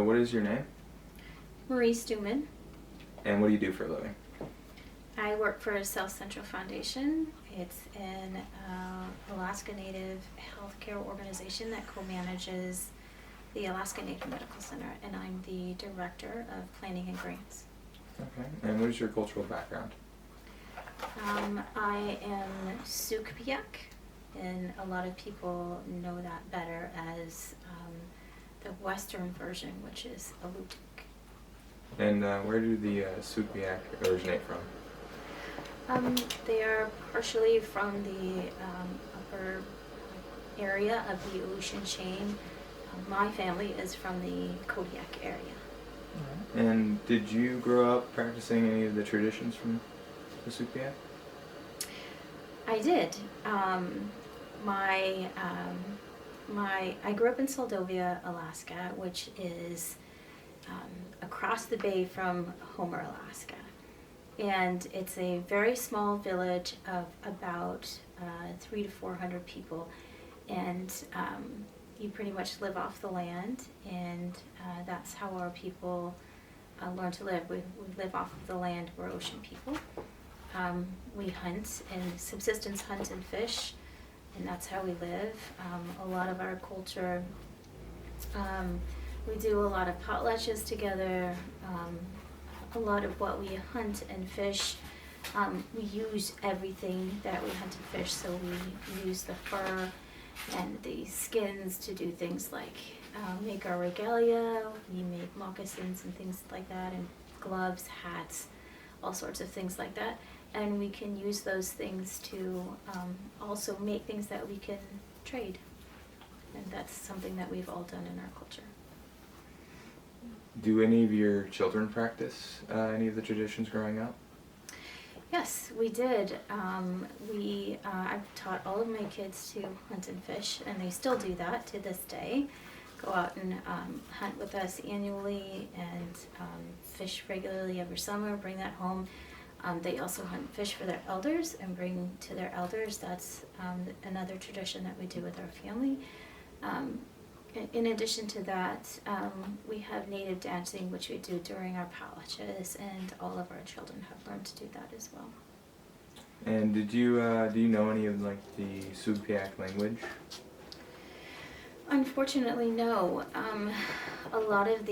What is your name? Marie Stewman. And what do you do for a living? I work for South Central Foundation. It's an Alaska Native healthcare organization that co-manages the Alaska Native Medical Center, and I'm the Director of Planning and Grants. Okay. And what is your cultural background? I am Sukpiak, and a lot of people know that better as the Western version, which is Alutiiq. And where do the Sukpiak originate from? They are partially from the upper area of the Aleutian chain. My family is from the Kodiak area. And did you grow up practicing any of the traditions from the Sukpiak? I did. I grew up in Soldovia, Alaska, which is across the bay from Homer, Alaska. And it's a very small village of about 300 to 400 people, and you pretty much live off the land, and that's how our people learn to live. We live off of the land. We're ocean people. We hunt and subsistence hunt and fish, and that's how we live. A lot of our culture, we do a lot of potlatches together. A lot of what we hunt and fish, we use everything that we hunt and fish, so we use the fur and the skins to do things like make our regalia. We make moccasins and things like that, and gloves, hats, all sorts of things like that. And we can use those things to also make things that we can trade. And that's something that we've all done in our culture. Do any of your children practice any of the traditions growing up? Yes, we did. I've taught all of my kids to hunt and fish, and they still do that to this day. Go out and hunt with us annually and fish regularly every summer, bring that home. They also hunt and fish for their elders and bring to their elders. That's another tradition that we do with our family. In addition to that, we have native dancing, which we do during our potlatches, and all of our children have learned to do that as well. And do you know any of the Sukpiak language? Unfortunately, no. A lot of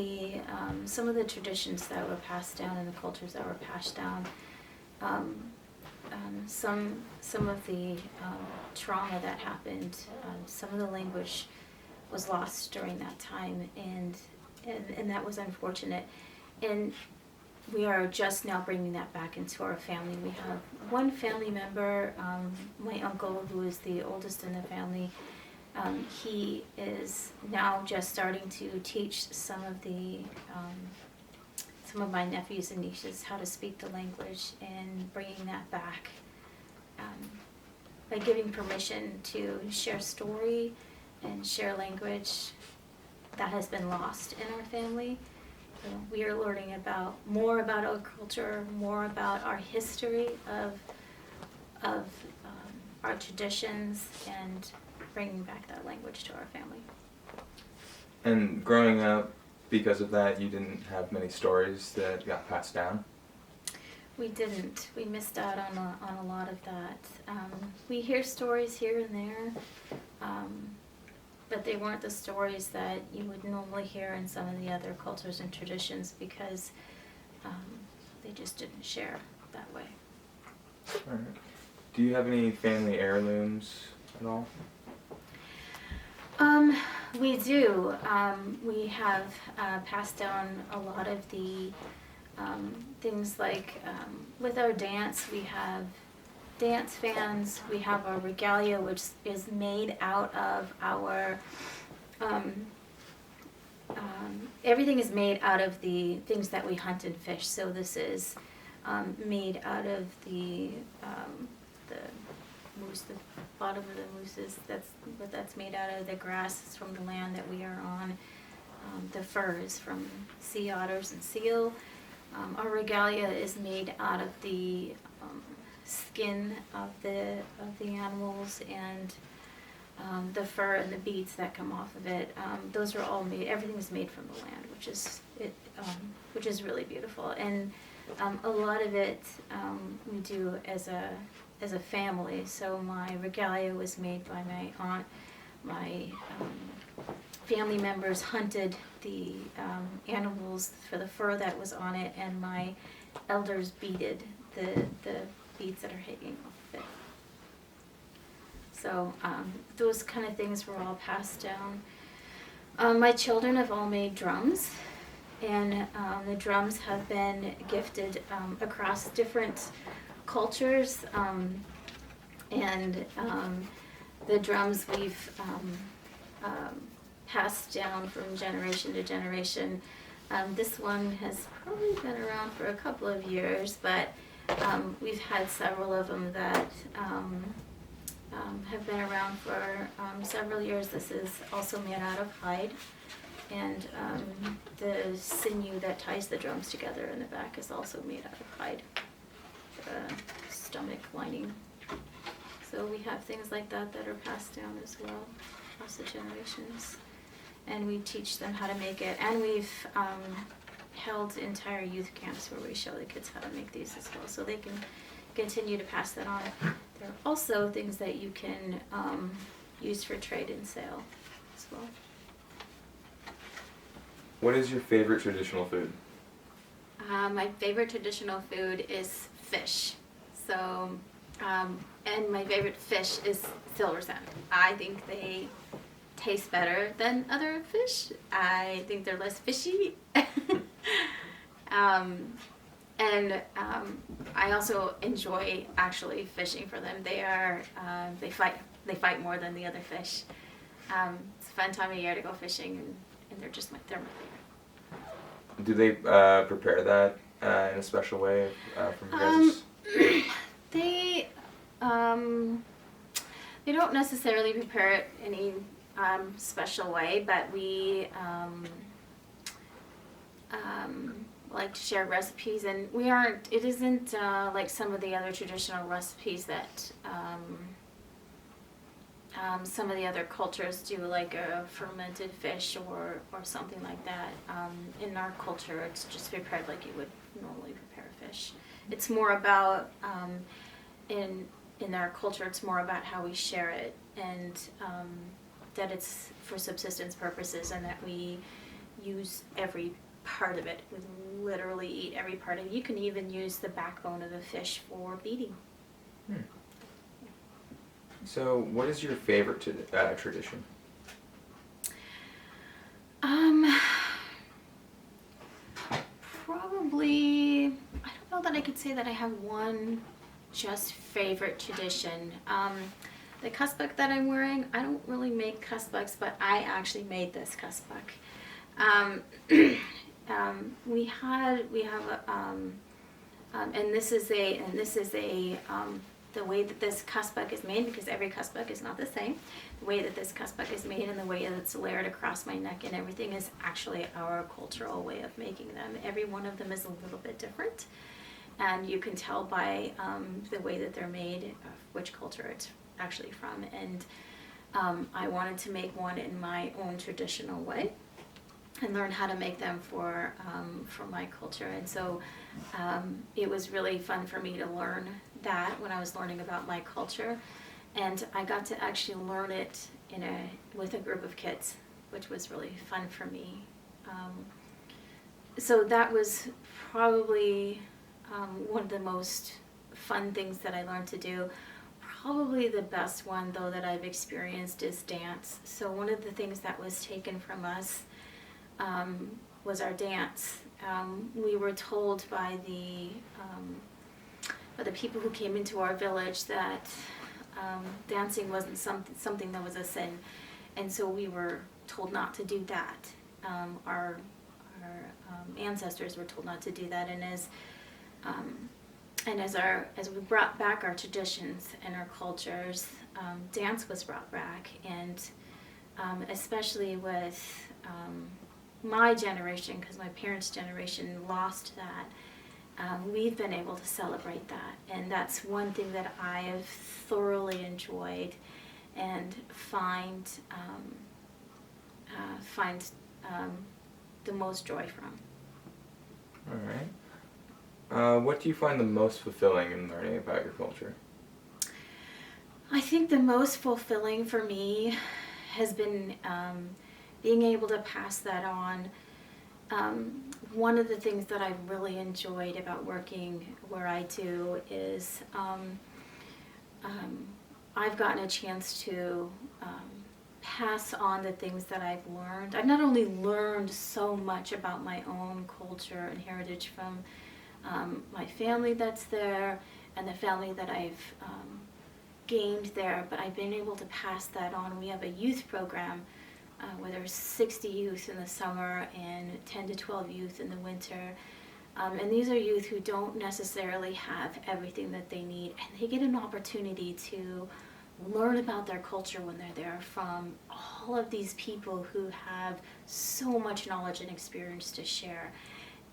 some of the traditions that were passed down and the cultures that were passed down, some of the trauma that happened, some of the language was lost during that time, and that was unfortunate. And we are just now bringing that back into our family. We have one family member, my uncle, who is the oldest in the family. He is now just starting to teach some of my nephews and nieces how to speak the language, and bringing that back by giving permission to share story and share language that has been lost in our family. We are learning more about our culture, more about our history of our traditions, and bringing back that language to our family. And growing up, because of that, you didn't have many stories that got passed down? We didn't. We missed out on a lot of that. We hear stories here and there, but they weren't the stories that you would normally hear in some of the other cultures and traditions, because they just didn't share that way. All right. Do you have any family heirlooms at all? We do. We have passed down a lot of the things like with our dance. We have dance fans. We have our regalia, which is made out of our everything is made out of the things that we hunt and fish. So this is made out of the moose, the bottom of the mooses. That's what that's made out of. The grass is from the land that we are on. The fur is from sea otters and seal. Our regalia is made out of the skin of the animals, and the fur and the beads that come off of it, those are all made. Everything is made from the land, which is really beautiful. And a lot of it we do as a family. So my regalia was made by my aunt. My family members hunted the animals for the fur that was on it, and my elders beaded the beads that are hanging off of it. So those kind of things were all passed down. My children have all made drums, and the drums have been gifted across different cultures, and the drums we've passed down from generation to generation. This one has probably been around for a couple of years, but we've had several of them that have been around for several years. This is also made out of hide, and the sinew that ties the drums together in the back is also made out of hide, stomach lining. So we have things like that that are passed down as well across the generations, and we teach them how to make it. And we've held entire youth camps where we show the kids how to make these as well, so they can continue to pass that on. There are also things that you can use for trade and sale as well. What is your favorite traditional food? My favorite traditional food is fish. So, and my favorite fish is silver sand. I think they taste better than other fish. I think they're less fishy. And I also enjoy actually fishing for them. They fight more than the other fish. It's a fun time of year to go fishing, and they're my favorite. Do they prepare that in a special way from you guys'? They don't necessarily prepare it any special way, but we like to share recipes, and it isn't like some of the other traditional recipes that some of the other cultures do, like a fermented fish or something like that. In our culture, it's just prepared like you would normally prepare fish. It's more about, in our culture, it's more about how we share it, and that it's for subsistence purposes, and that we use every part of it. We literally eat every part of it. You can even use the backbone of the fish for beading. So, what is your favorite tradition? Probably, I don't know that I could say that I have one just favorite tradition. The cuspuk that I'm wearing, I don't really make cuspuks, but I actually made this cuspuk. We have and this is the way that this cuspuk is made, because every cuspuk is not the same. The way that this cuspuk is made and the way that it's layered across my neck and everything is actually our cultural way of making them. Every one of them is a little bit different, and you can tell by the way that they're made which culture it's actually from. And I wanted to make one in my own traditional way and learn how to make them for my culture. And so it was really fun for me to learn that when I was learning about my culture, and I got to actually learn it with a group of kids, which was really fun for me. So that was probably one of the most fun things that I learned to do. Probably the best one, though, that I've experienced is dance. So one of the things that was taken from us was our dance. We were told by the people who came into our village that dancing wasn't something that was a sin, and so we were told not to do that. Our ancestors were told not to do that, and as we brought back our traditions and our cultures, dance was brought back, and especially with my generation, because my parents' generation lost that. We've been able to celebrate that, and that's one thing that I have thoroughly enjoyed, and find the most joy from. All right. What do you find the most fulfilling in learning about your culture? I think the most fulfilling for me has been being able to pass that on. One of the things that I've really enjoyed about working where I do is I've gotten a chance to pass on the things that I've learned. I've not only learned so much about my own culture and heritage from my family that's there and the family that I've gained there, but I've been able to pass that on. We have a youth program where there's 60 youth in the summer and 10 to 12 youth in the winter. And these are youth who don't necessarily have everything that they need, and they get an opportunity to learn about their culture when they're there from all of these people who have so much knowledge and experience to share,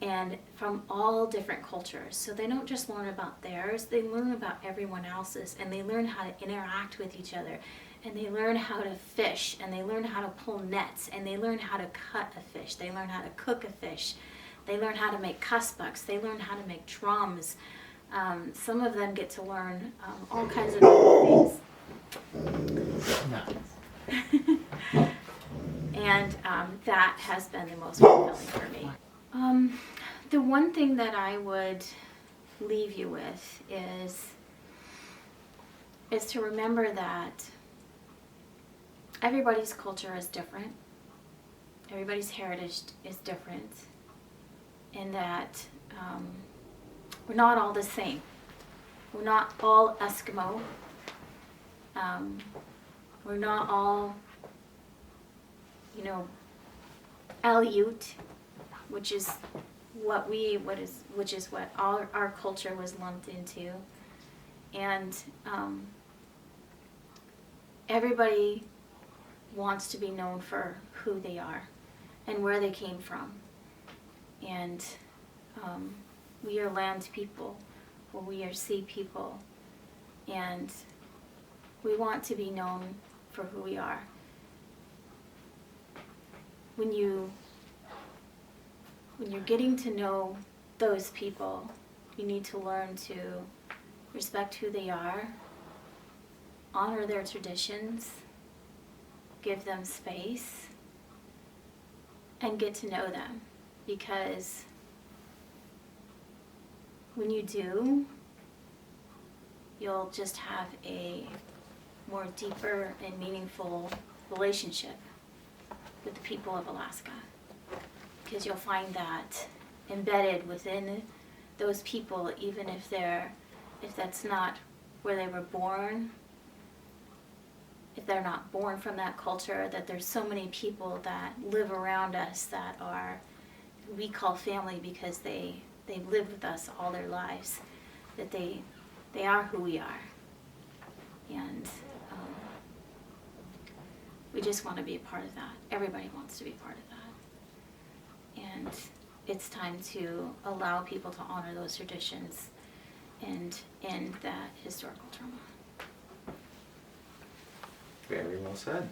and from all different cultures. So they don't just learn about theirs, they learn about everyone else's, and they learn how to interact with each other, and they learn how to fish, and they learn how to pull nets, and they learn how to cut a fish, they learn how to cook a fish, they learn how to make cussbucks, they learn how to make drums. Some of them get to learn all kinds of different things. And that has been the most fulfilling for me. The one thing that I would leave you with is to remember that everybody's culture is different, everybody's heritage is different, and that we're not all the same. We're not all Eskimo. We're not all, Aleut, which is what our culture was lumped into, and everybody wants to be known for who they are and where they came from, and we are land people, or we are sea people, and we want to be known for who we are. When you're getting to know those people, you need to learn to respect who they are, honor their traditions, give them space, and get to know them. Because when you do, you'll just have a more deeper and meaningful relationship with the people of Alaska, because you'll find that embedded within those people, even if that's not where they were born, if they're not born from that culture, that there's so many people that live around us that we call family because they've lived with us all their lives, that they are who we are. And we just want to be a part of that. Everybody wants to be part of that. And it's time to allow people to honor those traditions and end that historical trauma. Very well said.